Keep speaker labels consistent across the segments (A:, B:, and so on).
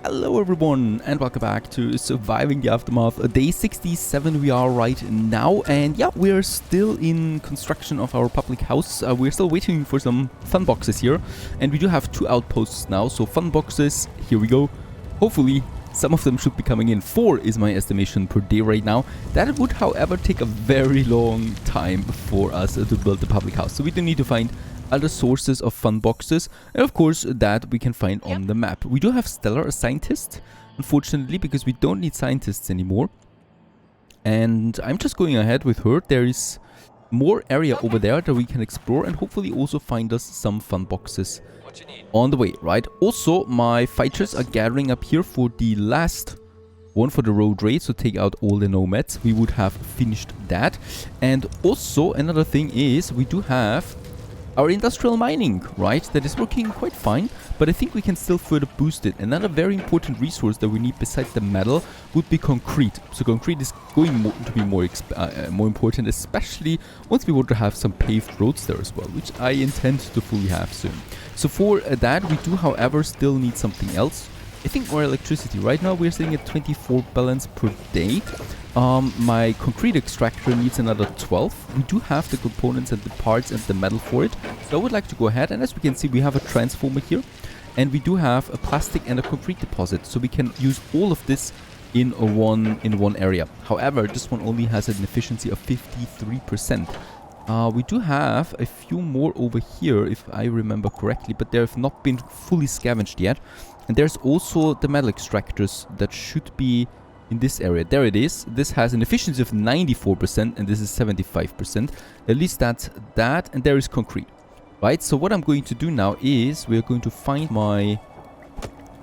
A: Hello everyone and welcome back to Surviving the Aftermath. Day 67 we are right now, and yeah, we're still in construction of our public house. We're still waiting for some fun boxes here, and we do have 2 outposts now, so fun boxes, here we go. Hopefully some of them should be coming in. 4 is my estimation per day right now. That would however take a very long time for us to build the public house, so we do need to find other sources of fun boxes, and of course that we can find on the map. We do have Stellar, a scientist, unfortunately, because we don't need scientists anymore. And I'm just going ahead with her. There is more area over there that we can explore and hopefully also find us some fun boxes on the way, right? Also, my fighters are gathering up here for the last one for the road raid, so take out all the nomads. We would have finished that. And also another thing is we do have our industrial mining, right? That is working quite fine, but I think we can still further boost it. Another very important resource that we need besides the metal would be concrete. So concrete is going to be more important, especially once we want to have some paved roads there as well, which I intend to fully have soon. So for that, we do, however, still need something else. I think more electricity. Right now we're sitting at 24 balance per day. My concrete extractor needs another 12. We do have the components and the parts and the metal for it. So I would like to go ahead, and as we can see, we have a transformer here. And we do have a plastic and a concrete deposit. So we can use all of this in one area. However, this one only has an efficiency of 53%. We do have a few more over here, if I remember correctly, but they have not been fully scavenged yet. And there's also the metal extractors that should be in this area. There it is. This has an efficiency of 94% and this is 75%. At least that's that. And there is concrete. Right? So what I'm going to do now is we're going to find my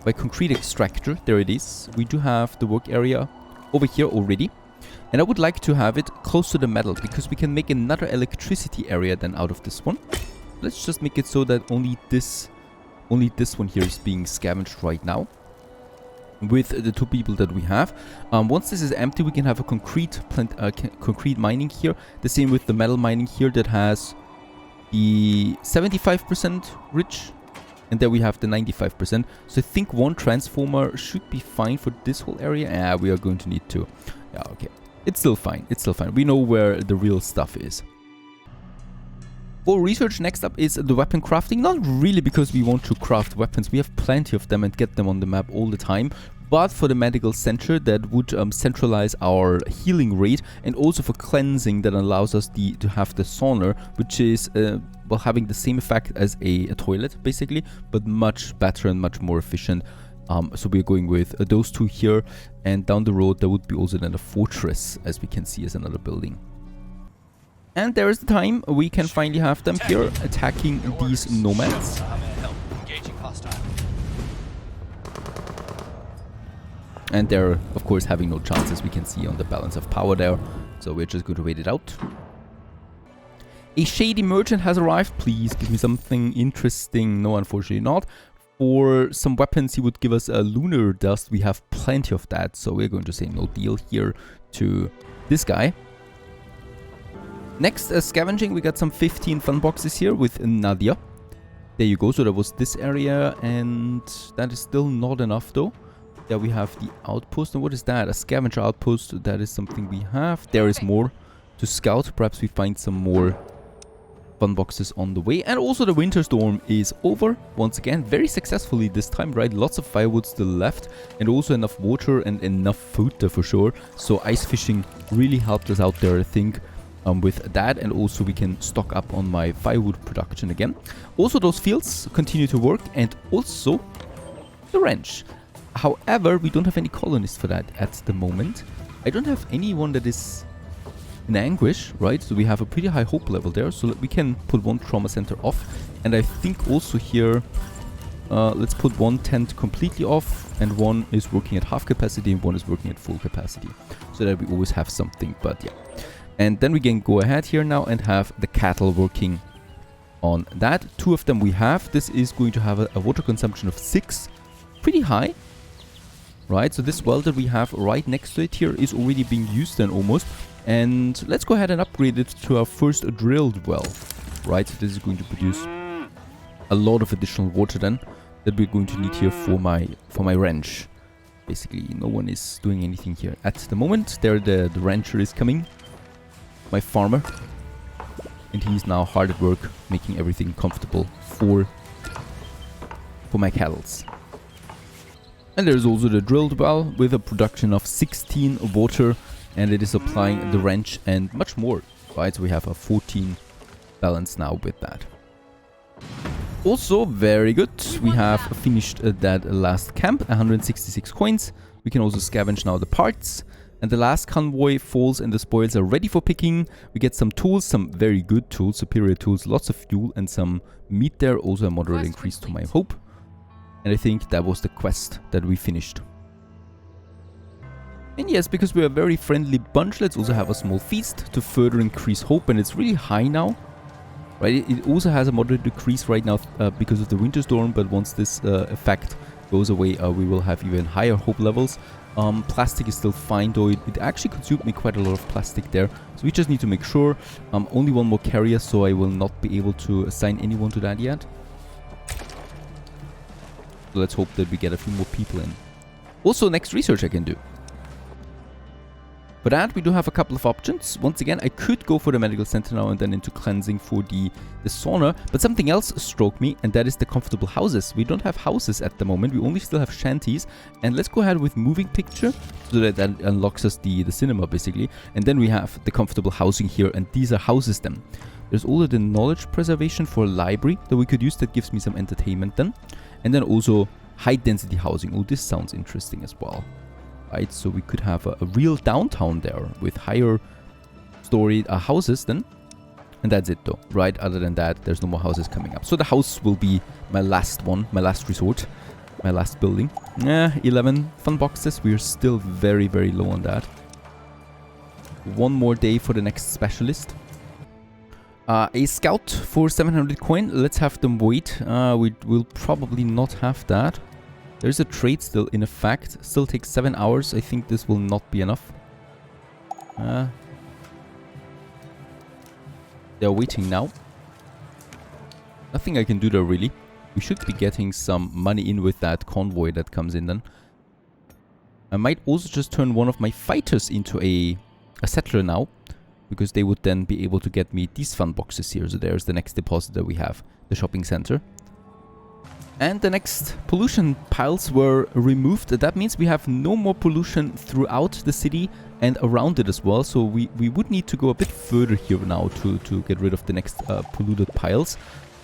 A: concrete extractor. There it is. We do have the work area over here already. And I would like to have it close to the metal because we can make another electricity area then out of this one. Let's just make it so that only this one here is being scavenged right now with the 2 people that we have. Once this is empty, we can have a concrete mining here. The same with the metal mining here that has the 75% rich, and there we have the 95%. So I think 1 transformer should be fine for this whole area. Yeah, we are going to need 2. Yeah, okay. It's still fine. It's still fine. We know where the real stuff is. For research, next up is the weapon crafting. Not really because we want to craft weapons. We have plenty of them and get them on the map all the time. But for the medical center, that would centralize our healing rate, and also for cleansing, that allows us to have the sauna, which is well, having the same effect as a toilet basically, but much better and much more efficient. So we're going with those 2 here, and down the road there would be also then a fortress, as we can see, as another building. And there is the time we can finally have them here attacking these nomads. And they're, of course, having no chances, we can see on the balance of power there. So we're just going to wait it out. A shady merchant has arrived. Please give me something interesting. No, unfortunately not. For some weapons, he would give us a lunar dust. We have plenty of that. So we're going to say no deal here to this guy. Next, scavenging, we got some 15 fun boxes here with Nadia. There you go, so that was this area, and that is still not enough though. There we have the outpost, and what is that? A scavenger outpost, that is something we have. There is more to scout, perhaps we find some more fun boxes on the way. And also the winter storm is over, once again, very successfully this time, right? Lots of firewood still left, and also enough water and enough food there for sure. So ice fishing really helped us out there, I think. With that, and also we can stock up on my firewood production again. Also those fields continue to work, and also the ranch. However, we don't have any colonists for that at the moment. I don't have anyone that is in anguish, right? So we have a pretty high hope level there, so we can put 1 trauma center off. And I think also here, let's put 1 tent completely off, and 1 is working at half capacity and 1 is working at full capacity, so that we always have something. But yeah. And then we can go ahead here now and have the cattle working on that. 2 of them we have. This is going to have a water consumption of 6. Pretty high. Right, so this well that we have right next to it here is already being used then almost. And let's go ahead and upgrade it to our first drilled well. Right, so this is going to produce a lot of additional water then. that we're going to need here for my ranch. Basically, no one is doing anything here at the moment. There, the rancher is coming, my farmer, and he's now hard at work making everything comfortable for my cattles. And there's also the drilled well with a production of 16 water, and it is supplying the ranch and much more. Right, so we have a 14 balance now with that. Also, very good. We have finished that last camp, 166 coins. We can also scavenge now the parts. And the last convoy falls and the spoils are ready for picking. We get some tools, some very good tools, superior tools, lots of fuel and some meat there. Also a moderate increase to my hope. And I think that was the quest that we finished. And yes, because we're a very friendly bunch, let's also have a small feast to further increase hope. And it's really high now. Right, it also has a moderate decrease right now because of the winter storm, but once this effect goes away, we will have even higher hope levels. Plastic is still fine, though it actually consumed me quite a lot of plastic there. So we just need to make sure. Only one more carrier, so I will not be able to assign anyone to that yet. So let's hope that we get a few more people in. Also, next research I can do. For that, we do have a couple of options. Once again, I could go for the medical center now and then into cleansing for the sauna. But something else struck me, and that is the comfortable houses. We don't have houses at the moment. We only still have shanties. And let's go ahead with moving picture so that unlocks us the cinema, basically. And then we have the comfortable housing here. And these are houses then. There's also the knowledge preservation for a library that we could use. That gives me some entertainment then. And then also high density housing. Oh, this sounds interesting as well. Right, so we could have a real downtown there with higher story houses then. And that's it though, right? Other than that, there's no more houses coming up. So the house will be my last one, my last resort, my last building. 11 fun boxes. We're still very, very low on that. One more day for the next specialist. A scout for 700 coin. Let's have them wait. We will probably not have that. There's a trade still in effect. Still takes 7 hours. I think this will not be enough. They're waiting now. Nothing I can do there really. We should be getting some money in with that convoy that comes in then. I might also just turn one of my fighters into a settler now. Because they would then be able to get me these fun boxes here. So there's the next deposit that we have. The shopping center. And the next pollution piles were removed. That means we have no more pollution throughout the city and around it as well. So we would need to go a bit further here now to get rid of the next polluted piles.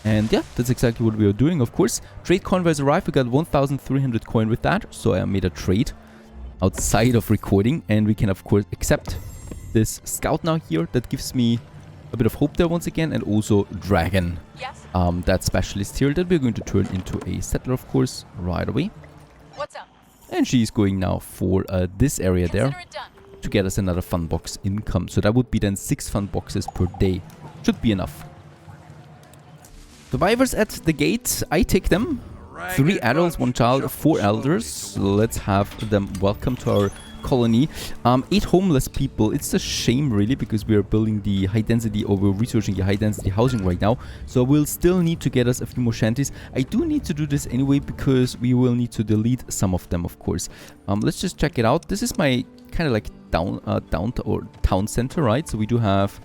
A: And yeah, that's exactly what we are doing, of course. Trade convoys arrived. We got 1,300 coin with that. So I made a trade outside of recording. And we can, of course, accept this scout now here. That gives me a bit of hope there once again. And also dragon. Yes. That specialist here that we're going to turn into a settler, of course, right away. What's up? And she's going now for this area there to get us another fun box income. So that would be then 6 fun boxes per day. Should be enough. Survivors at the gate. I take them. 3 adults, 1 child, 4 elders. Let's have them welcome to our colony. 8 homeless people. It's a shame really because we are building the high density, or we're researching the high density housing right now. So we'll still need to get us a few more shanties. I do need to do this anyway because we will need to delete some of them, of course. Let's just check it out. This is my kind of like town center, right? So we do have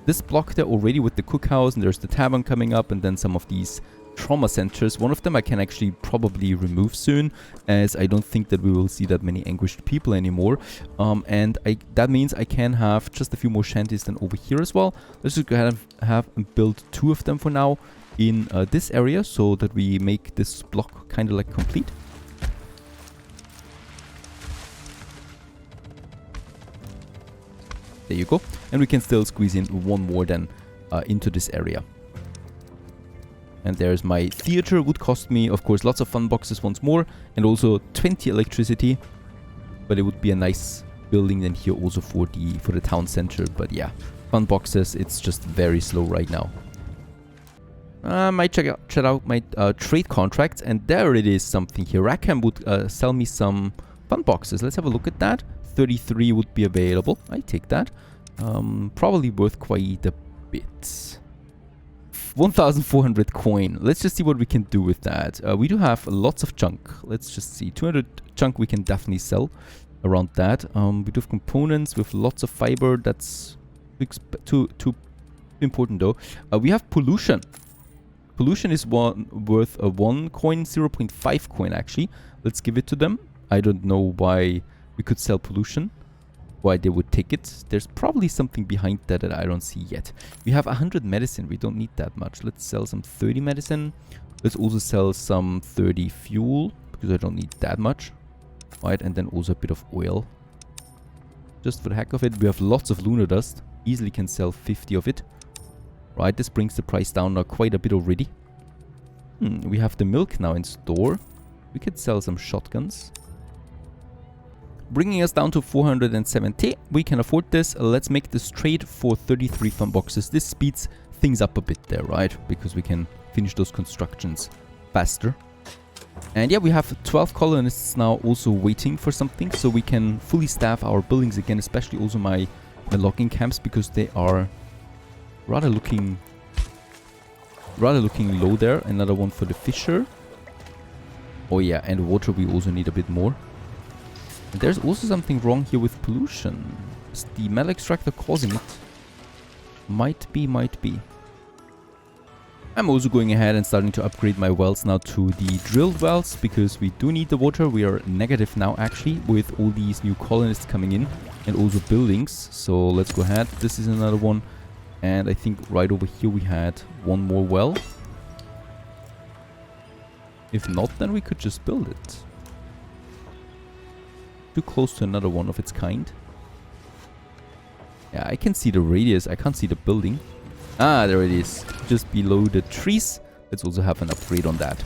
A: this block there already with the cookhouse, and there's the tavern coming up, and then some of these trauma centers. One of them I can actually probably remove soon, as I don't think that we will see that many anguished people anymore. And that means I can have just a few more shanties than over here as well. Let's just go ahead and have build 2 of them for now in this area, so that we make this block kind of like complete. There you go. And we can still squeeze in 1 more then into this area. And there's my theater. Would cost me, of course, lots of fun boxes once more. And also 20 electricity. But it would be a nice building then here also for the town center. But yeah, fun boxes, it's just very slow right now. I might check out my trade contracts. And there it is, something here. Rackham would sell me some fun boxes. Let's have a look at that. 33 would be available. I take that. Probably worth quite a bit. 1,400 coin. Let's just see what we can do with that. We do have lots of junk. Let's just see. 200 junk we can definitely sell around that. We do have components with lots of fiber. That's too important though. We have pollution. Pollution is worth 1 coin, 0.5 coin actually. Let's give it to them. I don't know why we could sell pollution. Why they would take it. There's probably something behind that that I don't see yet. We have 100 medicine. We don't need that much. Let's sell some 30 medicine. Let's also sell some 30 fuel because I don't need that much. Right, and then also a bit of oil. Just for the heck of it. We have lots of lunar dust. Easily can sell 50 of it. Right, this brings the price down now quite a bit already. We have the milk now in store. We could sell some shotguns. Bringing us down to 470. We can afford this. Let's make this trade for 33 fun boxes. This speeds things up a bit there, right? Because we can finish those constructions faster. And yeah, we have 12 colonists now also waiting for something. So we can fully staff our buildings again, especially also my logging camps, because they are rather looking low there. Another one for the fisher. Oh yeah, and water we also need a bit more. And there's also something wrong here with pollution. Is the metal extractor causing it? Might be. I'm also going ahead and starting to upgrade my wells now to the drilled wells, because we do need the water. We are negative now actually with all these new colonists coming in and also buildings. So let's go ahead. This is another one. And I think right over here we had one more well. If not, then we could just build it. Too close to another one of its kind. Yeah, I can see the radius. I can't see the building. Ah, there it is. Just below the trees. Let's also have an upgrade on that.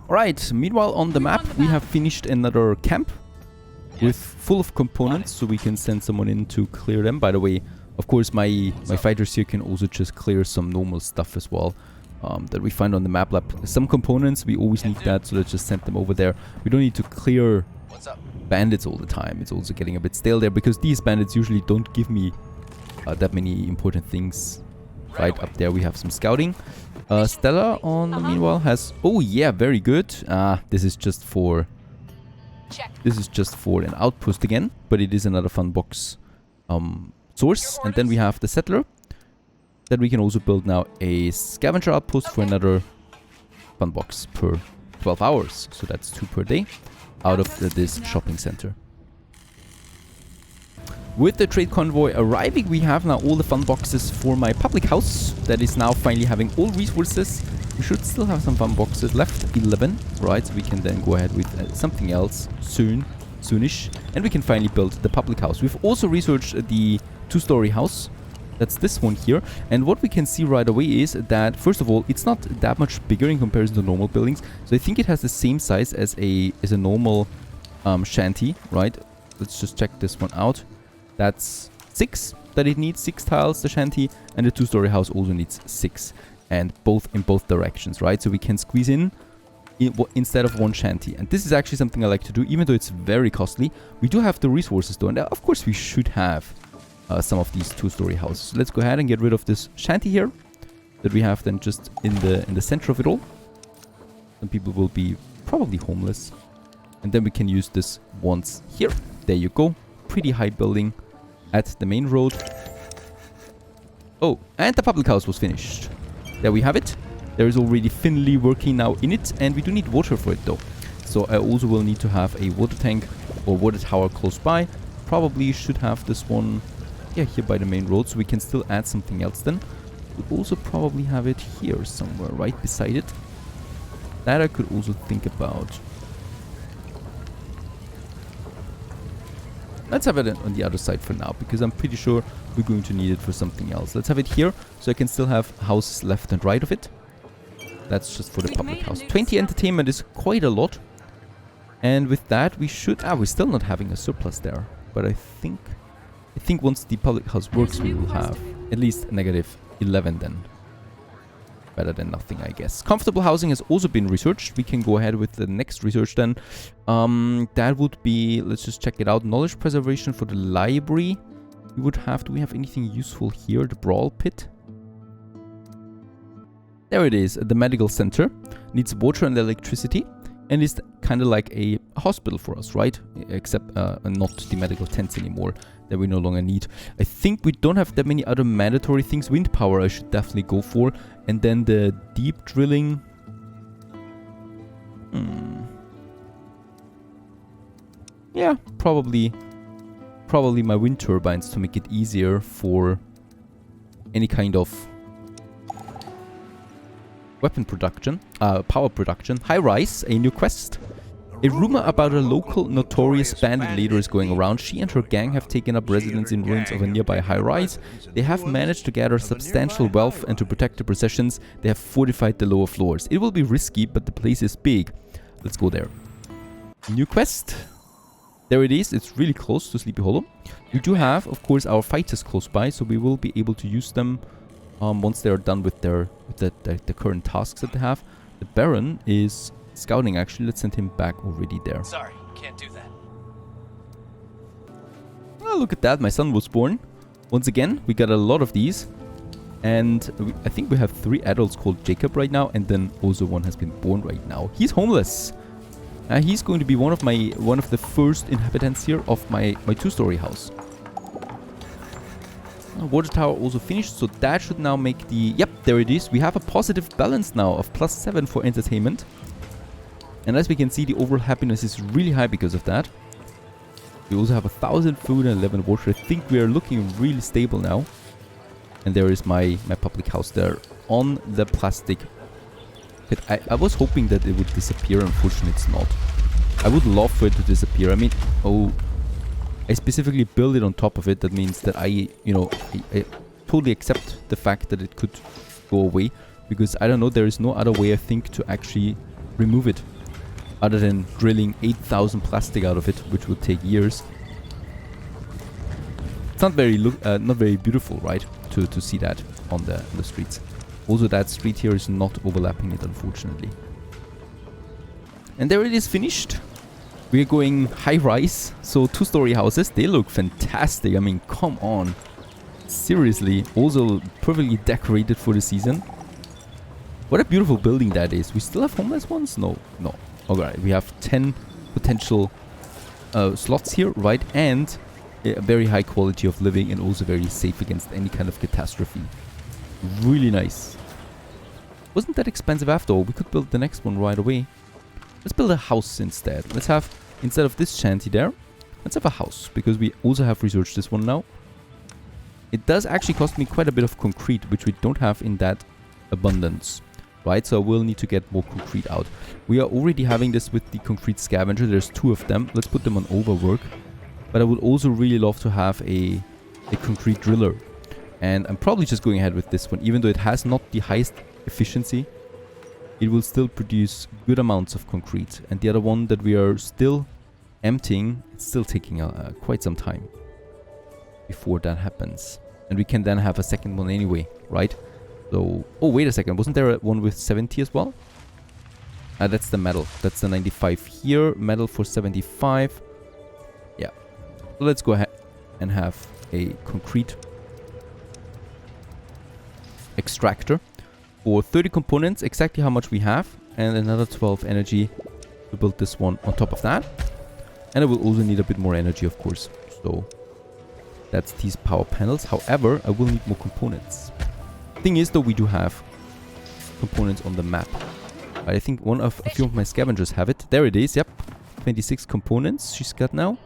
A: Alright, meanwhile on the map we have finished another camp with full of components, so we can send someone in to clear them. By the way, of course my fighters here can also just clear some normal stuff as well. That we find on the map lab. Some components, we always need that, so let's just send them over there. We don't need to clear bandits all the time. It's also getting a bit stale there, because these bandits usually don't give me that many important things. Right up there we have some scouting. Stella on meanwhile has... Oh yeah, very good. This is just for... This is just for an outpost again, but it is another fun box source. And then we have the settler. Then we can also build now a scavenger outpost for another fun box per 12 hours. So that's 2 per day out of this shopping center. With the trade convoy arriving, we have now all the fun boxes for my public house that is now finally having all resources. We should still have some fun boxes left, 11, right? So we can then go ahead with something else soonish, and we can finally build the public house. We've also researched the 2-story house. That's this one here. And what we can see right away is that, first of all, it's not that much bigger in comparison to normal buildings. So I think it has the same size as a normal shanty, right? Let's just check this one out. That's 6 that it needs, 6 tiles, the shanty, and the 2-story house also needs 6, and both in both directions, right? So we can squeeze in instead of 1 shanty. And this is actually something I like to do, even though it's very costly. We do have the resources though, and of course we should have some of these 2-story houses. So let's go ahead and get rid of this shanty here that we have then just in the center of it all. Some people will be probably homeless, and then we can use this once here. There you go. Pretty high building at the main road. Oh, and the public house was finished. There we have it. There is already Finley working now in it, and we do need water for it though. So I also will need to have a water tank or water tower close by. Probably should have this one, yeah, here by the main road, so we can still add something else then. We'll also probably have it here somewhere, right beside it. That I could also think about. Let's have it on the other side for now, because I'm pretty sure we're going to need it for something else. Let's have it here, so I can still have houses left and right of it. That's just for the public house. 20 entertainment is quite a lot. And with that, we should... we're still not having a surplus there. But I think once the public house works, we will have at least negative 11 then. Better than nothing, I guess. Comfortable housing has also been researched. We can go ahead with the next research then. That would be... Let's just check it out. Knowledge preservation for the library. we would have... Do we have anything useful here? The brawl pit? There it is, the medical center. Needs water and electricity. And is kind of like a hospital for us, right? Except not the medical tents anymore that we no longer need. I think we don't have that many other mandatory things. Wind power I should definitely go for. And then the deep drilling. Yeah, probably my wind turbines to make it easier for any kind of weapon production, power production. High Rise, a new quest. A rumor about a local notorious bandit leader is going around. She and her gang have taken up residence in ruins of a nearby high rise. They have managed to gather substantial wealth, and to protect their possessions, they have fortified the lower floors. It will be risky, but the place is big. Let's go there. New quest. There it is. It's really close to Sleepy Hollow. We do have, of course, our fighters close by, so we will be able to use them once they are done with the current tasks that they have. The Baron is scouting, actually. Let's send him back already there.
B: Sorry, can't do that.
A: Oh, look at that. My son was born. Once again, we got a lot of these. And I think we have 3 adults called Jacob right now. And then also one has been born right now. He's homeless. He's going to be one of the first inhabitants here of my 2-story house. Water tower also finished, so that should now make the... Yep, there it is. We have a positive balance now of +7 for entertainment. And as we can see, the overall happiness is really high because of that. We also have 1,000 food and 11 water. I think we are looking really stable now. And there is my public house there on the plastic pit. I was hoping that it would disappear. Unfortunately, it's not. I would love for it to disappear. I mean, I specifically build it on top of it. That means that I totally accept the fact that it could go away. Because, I don't know, there is no other way, I think, to actually remove it. Other than drilling 8,000 plastic out of it, which would take years. It's not very beautiful, right? To see that on the streets. Also, that street here is not overlapping it, unfortunately. And there it is, finished. We're going high rise, so 2-story houses. They look fantastic. I mean, come on. Seriously. Also perfectly decorated for the season. What a beautiful building that is. We still have homeless ones? No. Alright, we have 10 potential slots here, right? And a very high quality of living, and also very safe against any kind of catastrophe. Really nice. Wasn't that expensive after all. We could build the next one right away. Let's build a house instead. Let's have, instead of this shanty there, let's have a house. Because we also have researched this one now. It does actually cost me quite a bit of concrete, which we don't have in that abundance. Right, so we'll need to get more concrete out. We are already having this with the concrete scavenger. There's 2 of them. Let's put them on overwork. But I would also really love to have a concrete driller. And I'm probably just going ahead with this one. Even though it has not the highest efficiency, it will still produce good amounts of concrete. And the other one that we are still emptying, it's still taking quite some time before that happens. And we can then have a second one anyway, right? So, oh, wait a second. Wasn't there one with 70 as well? That's the metal. That's the 95 here. Metal for 75. Yeah. So let's go ahead and have a concrete extractor for 30 components. Exactly how much we have. And another 12 energy to build this one on top of that. And it will also need a bit more energy, of course. So that's these power panels. However, I will need more components. Thing is, though, we do have components on the map. I think a few of my scavengers have it. There it is, yep. 26 components she's got now.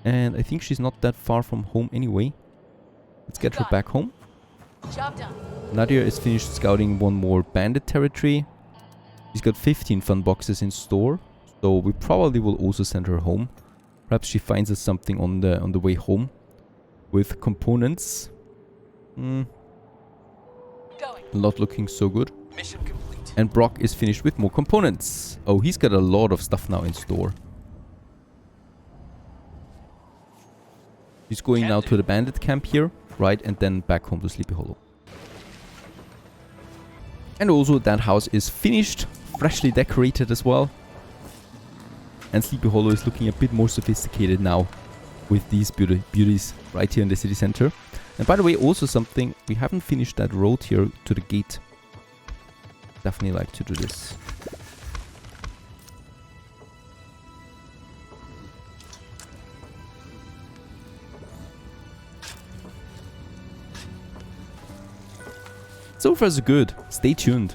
A: And I think she's not that far from home anyway. Let's get her back home.
C: Job done.
A: Nadia is finished scouting one more bandit territory. She's got 15 fun boxes in store. So we probably will also send her home. Perhaps she finds us something on the way home. With components. Not looking so good.
B: Mission complete.
A: And Brock is finished with more components. Oh, he's got a lot of stuff now in store. He's going now to the bandit camp here, right? And then back home to Sleepy Hollow. And also that house is finished, freshly decorated as well. And Sleepy Hollow is looking a bit more sophisticated now. with these beauties right here in the city center. And by the way, also something, we haven't finished that road here to the gate. Definitely like to do this. So far so good. Stay tuned.